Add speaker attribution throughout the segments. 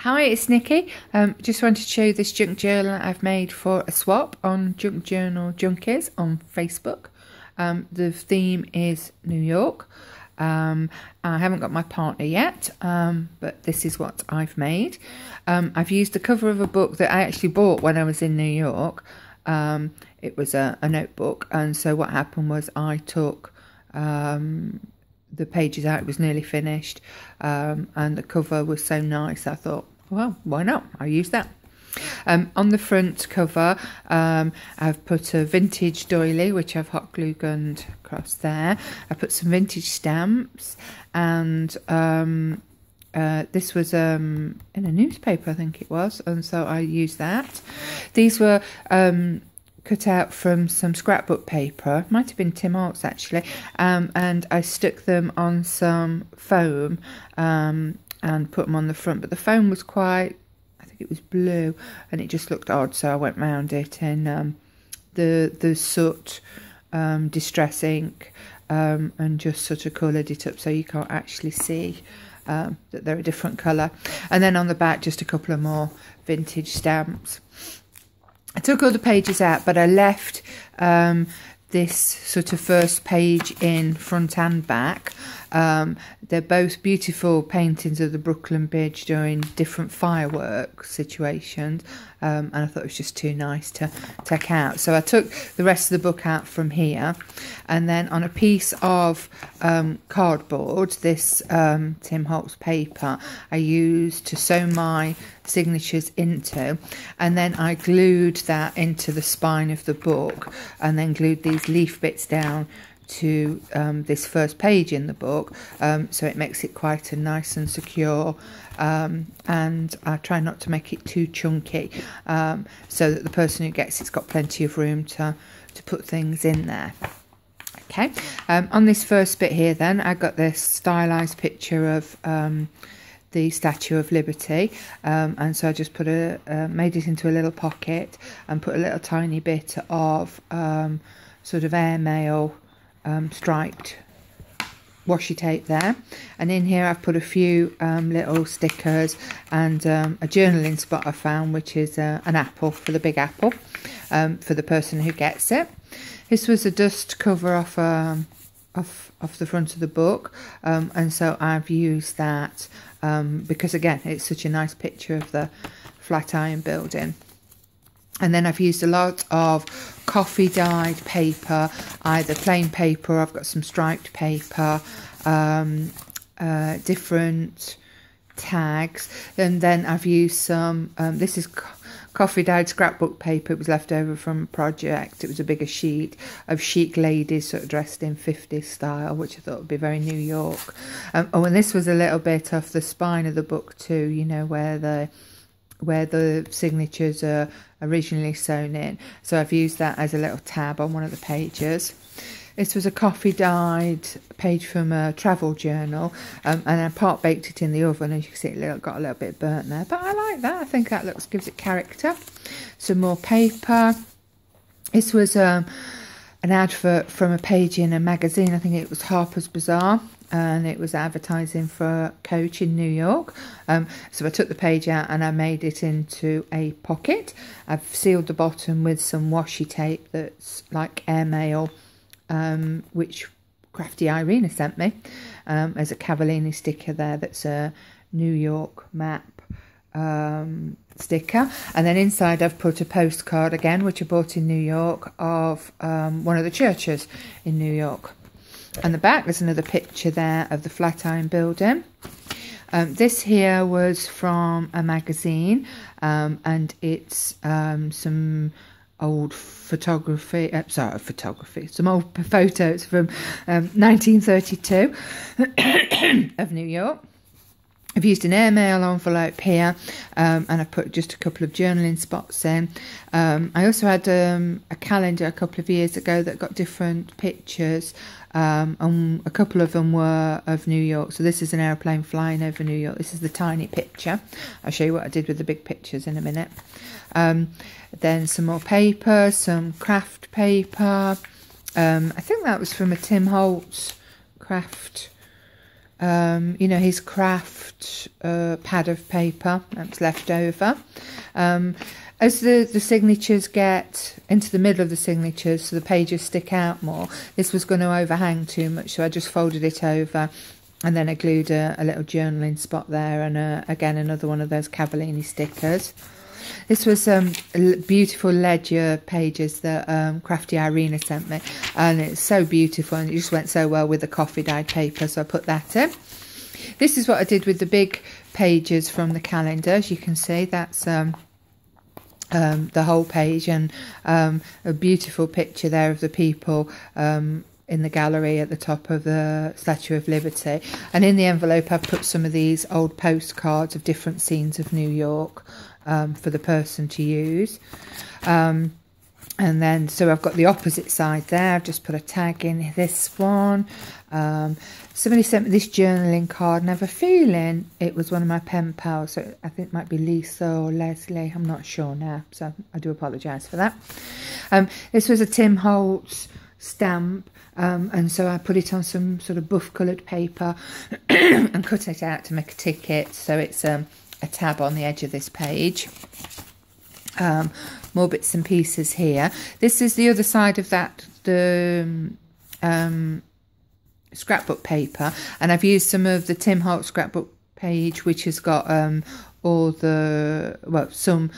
Speaker 1: Hi, it's Nikki. Just wanted to show you this junk journal that I've made for a swap on Junk Journal Junkies on Facebook. The theme is New York. I haven't got my partner yet, but this is what I've made. I've used the cover of a book that I actually bought when I was in New York. It was a notebook, and so what happened was I took the pages out. It was nearly finished, and the cover was so nice I thought, well, why not? I'll use that. On the front cover, I've put a vintage doily, which I've hot glue gunned across there. I put some vintage stamps, and this was in a newspaper, I think it was, and so I used that. These were cut out from some scrapbook paper, might have been Tim Holtz actually, and I stuck them on some foam and put them on the front, but the foam was quite, I think it was blue, and it just looked odd, so I went round it in the soot distress ink, and just sort of coloured it up so you can't actually see that they're a different colour. And then on the back, just a couple of more vintage stamps. I took all the pages out, but I left this sort of first page in front and back. They're both beautiful paintings of the Brooklyn Bridge during different fireworks situations, and I thought it was just too nice to take out. So I took the rest of the book out from here, and then on a piece of cardboard, this Tim Holtz paper, I used to sew my signatures into, and then I glued that into the spine of the book, and then glued these leaf bits down to this first page in the book, so it makes it quite a nice and secure, and I try not to make it too chunky, so that the person who gets it's got plenty of room to put things in there. Okay, on this first bit here then, I got this stylized picture of the Statue of Liberty, and so I just put made it into a little pocket and put a little tiny bit of sort of airmail striped washi tape there, and in here I've put a few little stickers and a journaling spot I found, which is an apple for the big apple, for the person who gets it. This was a dust cover off the front of the book, and so I've used that because again it's such a nice picture of the Flatiron building. And then I've used a lot of coffee dyed paper, either plain paper, or I've got some striped paper, different tags. And then I've used some, this is coffee dyed scrapbook paper. It was left over from a project. It was a bigger sheet of chic ladies sort of dressed in 50s style, which I thought would be very New York. Oh, and this was a little bit off the spine of the book too, you know, where the signatures are originally sewn in. So I've used that as a little tab on one of the pages. This was a coffee dyed page from a travel journal, and I part baked it in the oven. As you can see, it got a little bit burnt there, but I like that. I think that gives it character. Some more paper. This was an advert from a page in a magazine. I think it was Harper's Bazaar, and it was advertising for a coach in New York. So I took the page out and I made it into a pocket. I've sealed the bottom with some washi tape that's like airmail, which Crafty Irina sent me. There's a Cavallini sticker there that's a New York map sticker, and then inside I've put a postcard again, which I bought in New York, of one of the churches in New York. And the back, there's another picture there of the Flatiron building. This here was from a magazine, and it's some old photography, some old photos from 1932 of New York. I've used an airmail envelope here, and I've put just a couple of journaling spots in. I also had a calendar a couple of years ago that got different pictures, and a couple of them were of New York. So this is an aeroplane flying over New York. This is the tiny picture. I'll show you what I did with the big pictures in a minute. Then some more paper, some craft paper. I think that was from a Tim Holtz craft you know, his craft pad of paper that's left over. As the signatures get into the middle of the signatures, so the pages stick out more, this was going to overhang too much, so I just folded it over, and then I glued a little journaling spot there, and again another one of those Cavallini stickers. This was beautiful ledger pages that Crafty Irina sent me, and it's so beautiful, and it just went so well with the coffee dyed paper, so I put that in. This is what I did with the big pages from the calendar. As you can see, that's the whole page, and a beautiful picture there of the people in the gallery at the top of the Statue of Liberty. And in the envelope I've put some of these old postcards of different scenes of New York for the person to use. And then, so I've got the opposite side there. I've just put a tag in this one. Somebody sent me this journaling card, and I have a feeling it was one of my pen pals. So I think it might be Lisa or Leslie. I'm not sure now, so I do apologise for that. This was a Tim Holtz stamp, and so I put it on some sort of buff coloured paper and cut it out to make a ticket. So it's a tab on the edge of this page. More bits and pieces here. This is the other side of that, the scrapbook paper, and I've used some of the Tim Holtz scrapbook page, which has got all the, well, some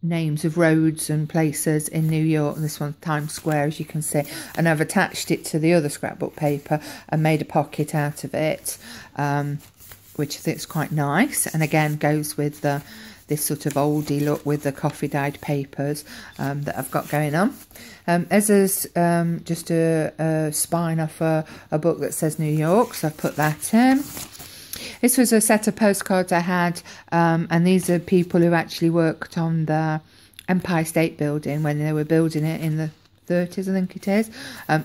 Speaker 1: names of roads and places in New York, and this one's Times Square, as you can see, and I've attached it to the other scrapbook paper and made a pocket out of it, which I think is quite nice, and again goes with this sort of oldie look with the coffee dyed papers that I've got going on. As is just a spine off a book that says New York, so I've put that in. This was a set of postcards I had, and these are people who actually worked on the Empire State Building when they were building it in the 30s, I think it is.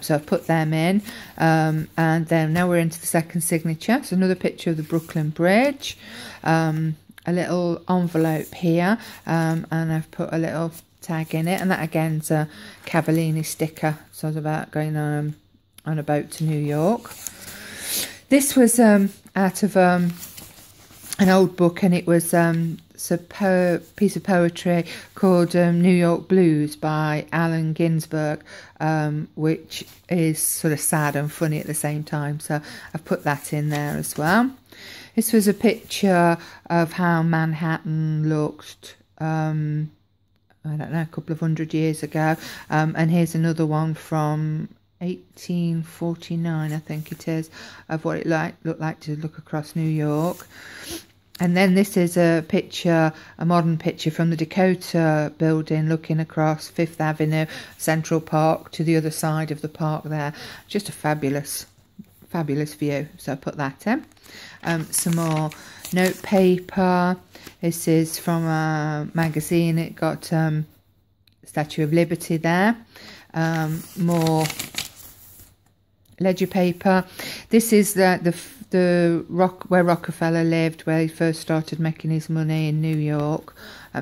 Speaker 1: So I've put them in, and then now we're into the second signature. So another picture of the Brooklyn Bridge, a little envelope here, and I've put a little tag in it, and that again's a Cavallini sticker, so it's about going on a boat to New York. This was out of an old book, and it was a piece of poetry called New York Blues by Allen Ginsberg, which is sort of sad and funny at the same time, so I've put that in there as well. This was a picture of how Manhattan looked, I don't know, a couple of 100 years ago, and here's another one from 1849, I think it is, of what it looked like to look across New York. And then this is a picture, a modern picture from the Dakota building, looking across Fifth Avenue, Central Park, to the other side of the park there. Just a fabulous view, so I put that in. Some more note paper. This is from a magazine. It got Statue of Liberty there. More ledger paper. This is the rock where Rockefeller lived, where he first started making his money in New York.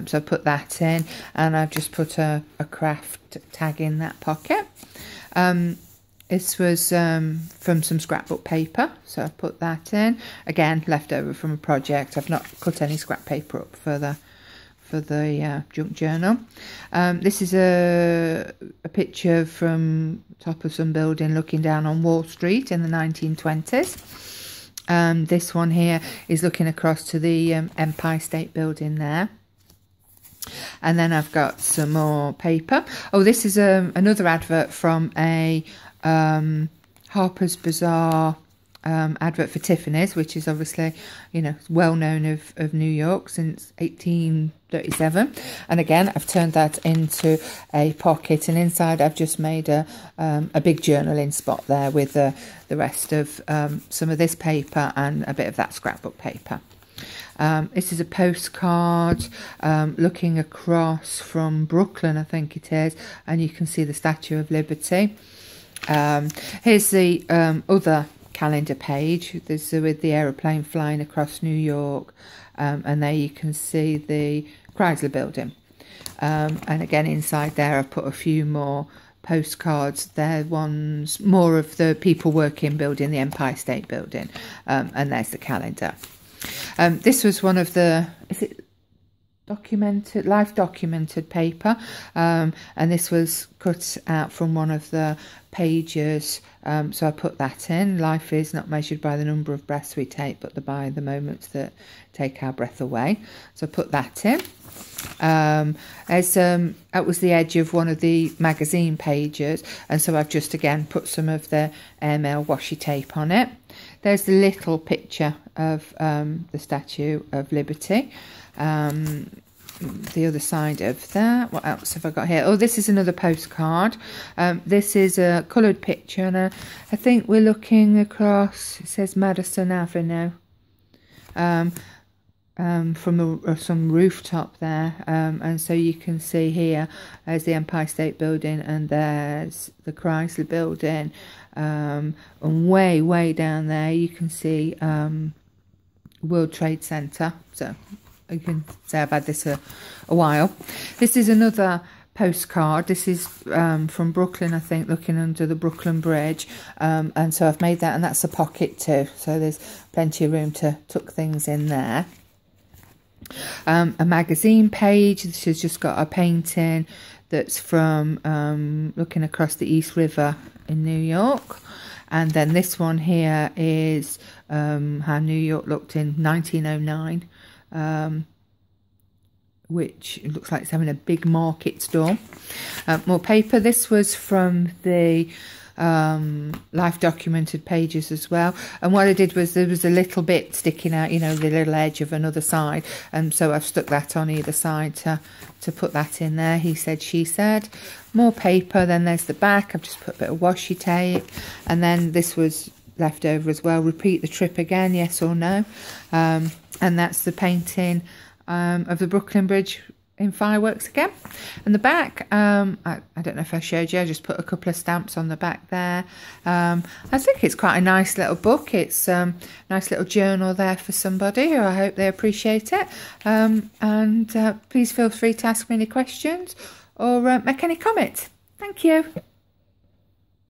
Speaker 1: So I put that in, and I've just put a craft tag in that pocket. This was from some scrapbook paper, so I've put that in. Again, left over from a project. I've not cut any scrap paper up for the junk journal. This is a picture from top of some building looking down on Wall Street in the 1920s. This one here is looking across to the Empire State Building there. And then I've got some more paper. Oh, this is another advert from a Harper's Bazaar advert for Tiffany's, which is obviously, you know, well known of New York since 1837. And again, I've turned that into a pocket, and inside I've just made a big journaling spot there with the rest of some of this paper and a bit of that scrapbook paper. This is a postcard looking across from Brooklyn, I think it is, and you can see the Statue of Liberty. Here's the other calendar page. This is with the aeroplane flying across New York, and there you can see the Chrysler Building. And again, inside there I've put a few more postcards. They're ones more of the people working building the Empire State Building, and there's the calendar. This was one of the, is it life documented paper, and this was cut out from one of the pages, so I put that in. Life is not measured by the number of breaths we take, but by the moments that take our breath away. So I put that in. That was the edge of one of the magazine pages, and so I've just again put some of the airmail washi tape on it. There's the little picture of the Statue of Liberty. The other side of that, what else have I got here? Oh, this is another postcard. This is a coloured picture, and I think we're looking across, it says Madison Avenue, from some rooftop there, and so you can see here there's the Empire State Building, and there's the Chrysler Building, and way down there you can see World Trade Center. So you can say I've had this a while. This is another postcard. This is from Brooklyn, I think, looking under the Brooklyn Bridge, and so I've made that, and that's a pocket too, so there's plenty of room to tuck things in there. A magazine page. This has just got a painting that's from looking across the East River in New York. And then this one here is how New York looked in 1909, which it looks like it's having a big market store. More paper. This was from the life documented pages as well, and what I did was there was a little bit sticking out, you know, the little edge of another side, and so I've stuck that on either side to put that in there. He said, she said. More paper. Then there's the back. I've just put a bit of washi tape, and then this was left over as well. Repeat the trip again, yes or no, and that's the painting of the Brooklyn Bridge in fireworks again. And the back, I don't know if I showed you, I just put a couple of stamps on the back there. I think it's quite a nice little book. It's a nice little journal there for somebody who I hope they appreciate it. And please feel free to ask me any questions or make any comments. Thank you.